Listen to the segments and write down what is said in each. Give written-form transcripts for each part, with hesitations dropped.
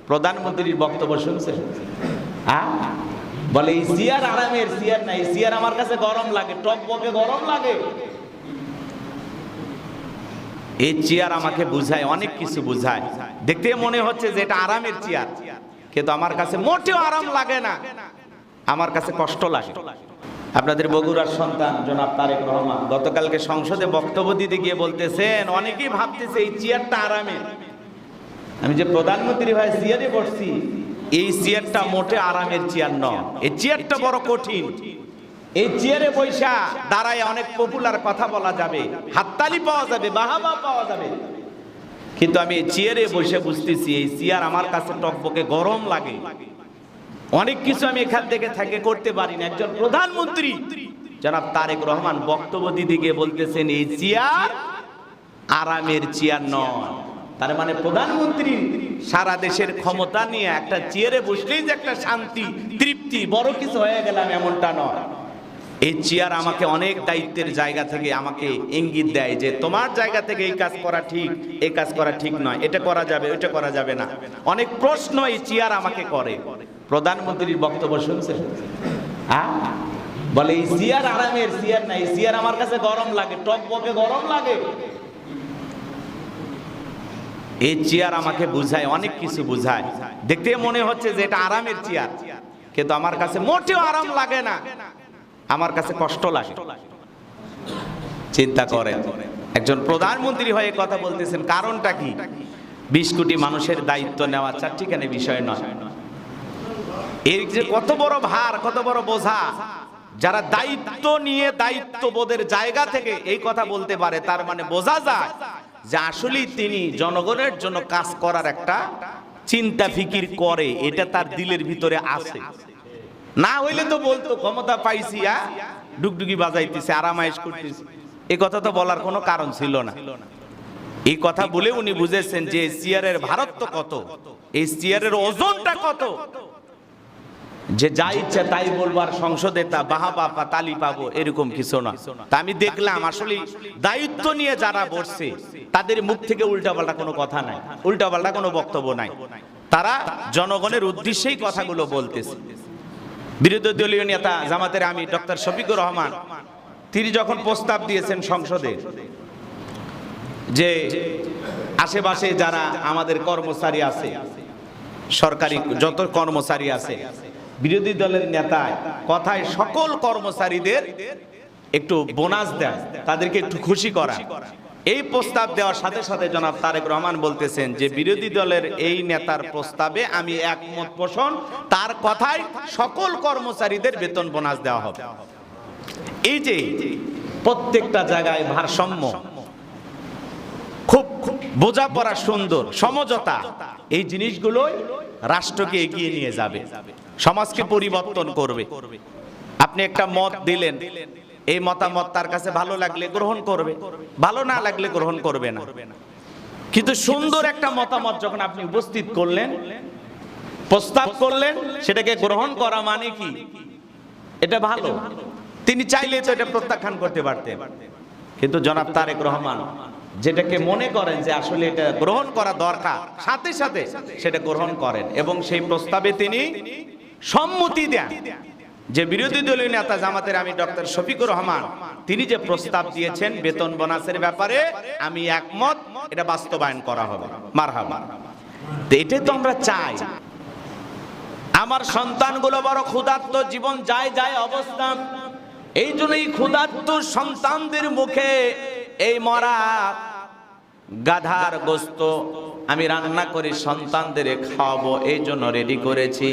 প্রধানমন্ত্রীর বক্তব্য শুনছেন? বলে এই চেয়ার আরামের চেয়ার নাই, চেয়ার আমার কাছে গরম লাগে, টকবকে গরম লাগে। এই চেয়ার আমাকে বুঝায়, অনেক কিছু বুঝায়। দেখতে মনে হচ্ছে যে এটা আরামের চেয়ার, কিন্তু আমার কাছে মোটেও আরাম লাগে না, আমার কাছে কষ্ট লাগে। আপনাদের বগুড়ার সন্তান জনাব তারেক রহমান গতকালকে সংসদে বক্তব্য দিতে গিয়ে বলতেছেন, অনেকেই ভাবতেছে এই চেয়ারটা আরামের। আমি যে প্রধানমন্ত্রী ভাই চেয়ারে বসছি, এই চেয়ারটা মোটে আরামের চেয়ার নয়, এই চেয়ারটা বড় কঠিন। এই চেয়ারে বৈশা দাঁড়ায় অনেক পপুলার কথা বলা যাবে, হাততালি পাওয়া যাবে, বাহাবা পাওয়া যাবে, কিন্তু আমি এই চেয়ারে বসে বুঝতেছি এই চেয়ার আমার কাছে টকবকে গরম লাগে। অনেক কিছু আমি এখান থেকে করতে পারি না। একজন প্রধানমন্ত্রী জনাব তারেক রহমান বক্তব্য দিতে গিয়ে বলতেছেন এই চেয়ার আরামের চেয়ার নয়। তার মানে প্রধানমন্ত্রী সারা দেশের ক্ষমতা নিয়ে একটা চেয়ারে বসলেই যে একটা শান্তি, তৃপ্তি, বড় কিছু হয়ে গেলাম এমনটা নয়। এই চেয়ার আমাকে অনেক দায়িত্বের জায়গা থেকে আমাকে ইঙ্গিত দেয় যে তোমার জায়গা থেকে এই কাজ করা ঠিক, এই কাজ করা ঠিক নয়, এটা করা যাবে, ওইটা করা যাবে না। অনেক প্রশ্ন এই চেয়ার আমাকে করে। প্রধানমন্ত্রীর বক্তব্য শুনছেন? বলে এই চেয়ার আরামের চেয়ার নাই, চেয়ার আমার কাছে গরম লাগে, টকবকে গরম লাগে। এই চেয়ার আমাকে বুঝায়, অনেক কিছু বুঝায়। দেখতে মনে হচ্ছে যে এটা আরামের চেয়ার, কিন্তু আমার কাছে মোটেও আরাম লাগে না, আমার কাছে কষ্ট লাগে। চিন্তা করেন, একজন প্রধানমন্ত্রী হয়ে কথা বলতেছেন, কারণটা কি? 20 কোটি মানুষের দায়িত্ব নেওয়া চারটিখানি বিষয় নয়। এর যে কত বড় ভার, কত বড় বোঝা, যারা দায়িত্ব নিয়ে দায়িত্ববোধের জায়গা থেকে এই কথা বলতে পারে, তার মানে বোঝা যায় যে আসলে তিনি জনগণের জন্য কাজ করার একটা চিন্তা ফিকির করে, এটা তার দিলের ভিতরে আছে। না হইলে তো বলতো ক্ষমতা পাইছি, ডুগডুগি বাজাইতেছে, আরামায়েশ করতেছে, এই কথা তো বলার কোনো কারণ ছিল না। এই কথা বলে উনি বুঝেছেন যে চেয়ারের ভারত্ব কত, এই চেয়ারের ওজনটা কত, যে যা ইচ্ছা তাই বলবার সংসদে তা বাহাবা পা তালি পাবো এরকম কিছু না। তা আমি দেখলাম আসলে দায়িত্ব নিয়ে যারা বসছে তাদের মুখ থেকে উল্টাপাল্টা কোনো কথা নাই, উল্টাপাল্টা কোনো বক্তব্য নাই, তারা জনগণের উদ্দেশ্যেই কথাগুলো বলতেছে। বিরোধী দলীয় নেতা জামাতের আমির ডক্টর শফিকুর রহমান তিনি যখন প্রস্তাব দিয়েছেন সংসদে যে আশেপাশে যারা আমাদের কর্মচারী আছে, সরকারি যত কর্মচারী আছে, বিরোধী দলের নেতা কথায় সকল কর্মচারীদের একটু বোনাস দেয়, তাদেরকে একটু খুশি করা, এই প্রস্তাব দেওয়ার সাথে সাথে জনাব তারেক রহমান বলতেছেন যে বিরোধী দলের এই নেতার প্রস্তাবে আমি একমত পোষণ, তার কথায় সকল কর্মচারীদের বেতন বোনাস দেওয়া হবে। এই যে প্রত্যেকটা জায়গায় ভারসাম্য, খুব বোঝাপড়া, সুন্দর সমঝোতা, এই জিনিসগুলোই রাষ্ট্রকে এগিয়ে নিয়ে যাবে, সমাজকে পরিবর্তন করবে। আপনি একটা মত দিলেন, এই মতামত তার কাছে ভালো লাগলে গ্রহণ করবে, ভালো না লাগলে গ্রহণ করবে না। কিন্তু সুন্দর একটা মতামত যখন আপনি উপস্থিত করলেন, প্রস্তাব করলেন, সেটাকে গ্রহণ করা মানে কি এটা ভালো, তিনি চাইলে তো এটা প্রত্যাখ্যান করতে পারতেন, কিন্তু জনাব তারেক রহমান যেটাকে মনে করেন যে আসলে এটা গ্রহণ করা দরকার, সাথে সাথে সেটা গ্রহণ করেন এবং সেই প্রস্তাবে তিনি সম্মতি দেন। যে বিরোধী দলীয় নেতা জামাতের আমির ডক্টর শফিকুর রহমান তিনি যে প্রস্তাব দিয়েছেন বেতন বোনাসের ব্যাপারে, আমি একমত, এটা বাস্তবায়ন করা হবে, মারহাবা। তো এটাই তো আমরা চাই। আমার সন্তানগুলো বড় ক্ষুধার্ত, জীবন যায় যায় অবস্থা, এই জন্যই ক্ষুধার্ত সন্তানদের মুখে এই মরা গাধার গোস্ত আমি রান্না করে সন্তানদের খাওয়াবো, এই জন্য রেডি করেছি।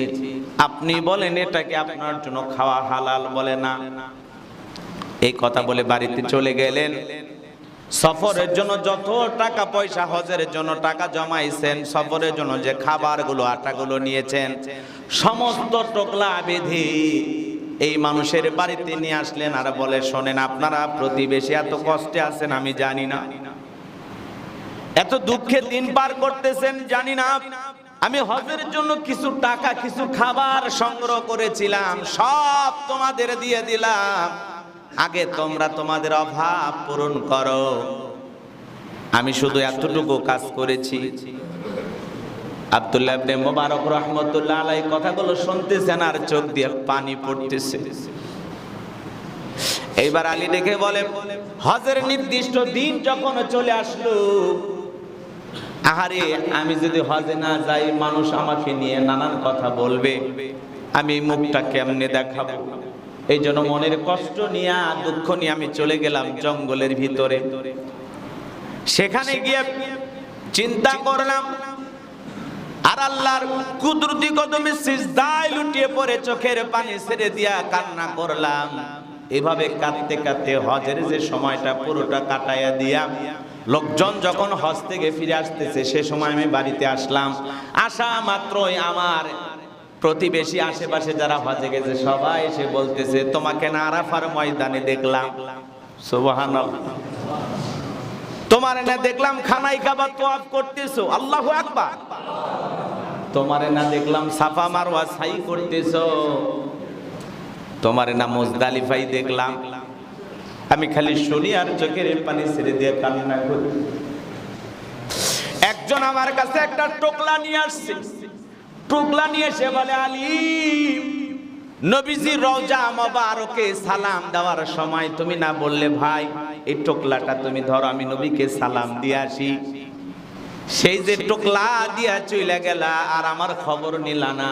আপনি বলেন এটাকে আপনার জন্য খাওয়া হালাল বলে না? এই কথা বলে বাড়িতে চলে গেলেন। সফরের জন্য যত টাকা পয়সা, হজের জন্য টাকা জমাইছেন, সফরের জন্য যে খাবারগুলো আটাগুলো নিয়েছেন, সমস্ত টোকলা বেঁধে এই মানুষের বাড়িতে নিয়ে আসলেন আর বলে শোনেন, আপনারা প্রতিবেশী এত কষ্টে আছেন আমি জানি না, এত দুঃখে দিন পার করতেছেন জানি না, আমি হজের জন্য কিছু টাকা কিছু খাবার সংগ্রহ করেছিলাম, সব তোমাদের দিয়ে দিলাম, আগে তোমরা তোমাদের অভাব পূরণ করো, আমি শুধু এতটুকু কাজ করেছি, আব্দুল্লাহ ইবনে মুবারক রাহমাতুল্লাহ আলাইহি কথাগুলো শুনতেছেন আর চোখ দিয়ে পানি পড়তেছে। এইবার আলী ডেকে বলে, হজের নির্দিষ্ট দিন যখন চলে আসলো, আহারে আমি যদি হজে না যাই মানুষ আমাকে নিয়ে নানান কথা বলবে, আমি মুখটা কেমনে দেখাবো? এই জন্য মনের কষ্ট নিয়ে দুঃখ নিয়ে আমি চলে গেলাম জঙ্গলের ভিতরে। সেখানে গিয়ে চিন্তা করলাম আর আল্লাহর কুদরতি কদমে সিজদায় লুটিয়ে পড়ে চোখের পানি ছেড়ে দিয়া কান্না করলাম। এভাবে কাঁদতে কাঁদতে হজের যে সময়টা পুরোটা কাটাইয়া দিয়া লোকজন যখন হজ থেকে ফিরে আসতেছে সে সময় আমি বাড়িতে আসলাম। আসা মাত্রই আমার প্রতিবেশী আশেপাশে যারা হজে গেছে সবাই এসে বলতেছে, তোমাকে না আরাফার ময়দানে দেখলাম। সুবহানাল্লাহ। তোমারে না দেখলাম খানায় কাবা তওয়াফ করতেছো, আল্লাহু আকবার। তোমারে না দেখলাম সাফা মারওয়া সাই করতেছো, তোমারে না মুজদালিফায় দেখলাম। আমি খালি শুনি আর চোখের পানি ছেড়ে দিয়ে কান্না করি। একজন আমার কাছে একটা টোকলা নিয়ে আসছে, টোকলা নিয়ে এসে বলে, আলী, নবীজি রওজা মোবারকে সালাম দেওয়ার সময় তুমি না বললে ভাই এই টোকলাটা তুমি ধরো, আমি নবীকে সালাম দিয়ে আসি। সেই যে টোকলা দিয়া চলে গেলা আর আমার খবর নিলা না,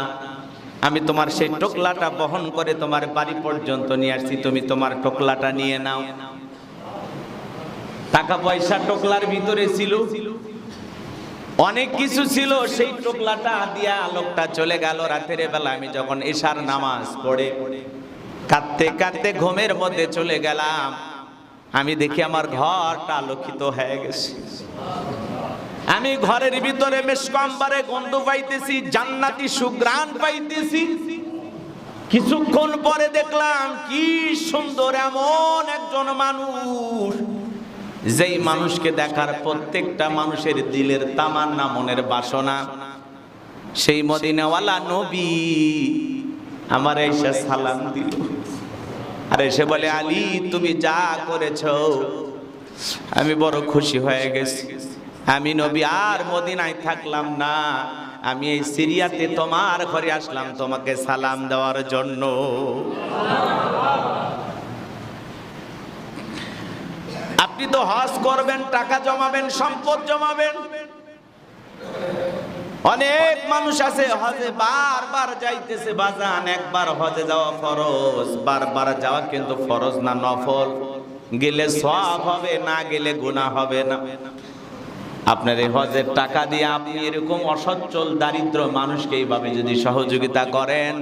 আমি তোমার সেই টোকলাটা বহন করে তোমার বাড়ি পর্যন্ত নিয়ে আসছি, তুমি তোমার টোকলাটা নিয়ে নাও। টাকা পয়সা টোকলার ভিতরে ছিল, অনেক কিছু ছিল। সেই টোকলাটা দিয়া লোকটা চলে গেল। রাতের বেলা আমি যখন ইশার নামাজ পড়ে কাঁদতে কাঁদতে ঘুমের মধ্যে চলে গেলাম, আমি দেখি আমার ঘরটা আলোকিত হয়ে গেছে। আমি ঘরের ভিতরে মেশকাম্বারে গন্ধ পাইতেছি, জান্নাতি সুঘ্রাণ পাইতেছি। কিছুক্ষণ পরে দেখলাম কি সুন্দর এমন একজন মানুষ, যেই মানুষকে দেখার প্রত্যেকটা মানুষের দিলের তামান্না, মনের বাসনা। সেই মদিনাওয়ালা নবী আমার এসে সালাম দিল আর এসে বলে, আলী তুমি যা করেছো আমি বড় খুশি হয়ে গেছি। আমি নবী আর মদিনায় থাকলাম না, আমি এই সিরিয়াতে তোমার ঘরে আসলাম তোমাকে সালাম দেওয়ার জন্য। আপনি তো হজ করবেন, টাকা জমাবেন, সম্পদ জমাবেন। অনেক মানুষ আছে হজে বারবার যাইতেছে বাজান। একবার হজে যাওয়া ফরজ, বারবার যাওয়া কিন্তু ফরজ না, নফল। গেলে সওয়াব হবে, না গেলে গুনাহ হবে না। আপনার এই হজের টাকা দিয়ে আপনি এরকম অসচ্ছল দারিদ্র মানুষকে এইভাবে যদি সহযোগিতা করেন,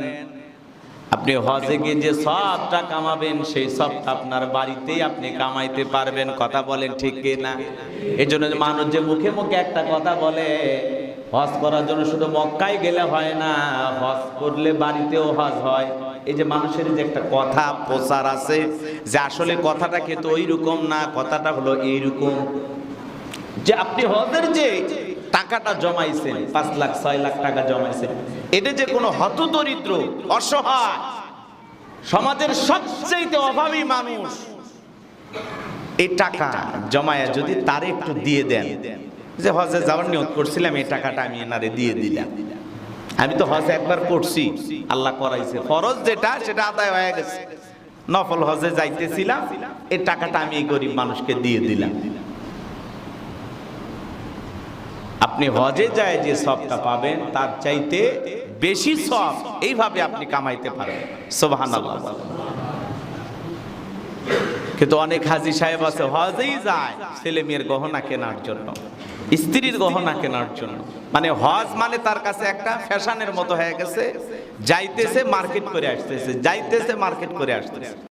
আপনি হজে গিয়ে যে সবটা কামাবেন সেই সবটা আপনার বাড়িতেই আপনি কামাইতে পারবেন। কথা বলেন ঠিক কি না? এই জন্য মানুষ যে মুখে মুখে একটা কথা বলে, হজ করার জন্য শুধু মক্কায় গেলে হয় না, হজ করলে বাড়িতেও হজ হয়। এই যে মানুষের যে একটা কথা প্রচার আছে যে আসলে কথাটা কিন্তু ওই রকম না, কথাটা হলো এইরকম, যে আপনি হজের যে টাকাটা জমাইছেন 5 লাখ 6 লাখ টাকা জমাইছেন, এটা যে কোনো হতদরিদ্র অসহায় সমাজের সবচেয়ে অভাবী মানুষ এই টাকা জমায়া যদি তারে একটু দিয়ে দেন, যে হজে যাওয়ার নিয়ত করছিলাম এই টাকাটা আমি এনারে দিয়ে দিলাম, আমি তো হজে একবার করছি, আল্লাহ করাইছে, ফরজ যেটা সেটা আদায় হয়ে গেছে, নফল হজে যাইতেছিলাম, এই টাকাটা আমি এই গরিব মানুষকে দিয়ে দিলাম। আপনি হজে যায় যে সবটা পাবেন তার চাইতে বেশি সব এইভাবে আপনি কামাইতে পারবেন। সুবহানাল্লাহ। কিন্তু অনেক হাজী সাহেব আছে হজেই যায় ছেলে মেয়ের গহনা কেনার জন্য, স্ত্রীর গহনা কেনার জন্য। মানে হজ মানে তার কাছে একটা ফ্যাশনের মতো হয়ে গেছে, যাইতেছে মার্কেট করে আসতেছে, যাইতেছে মার্কেট করে আসতেছে।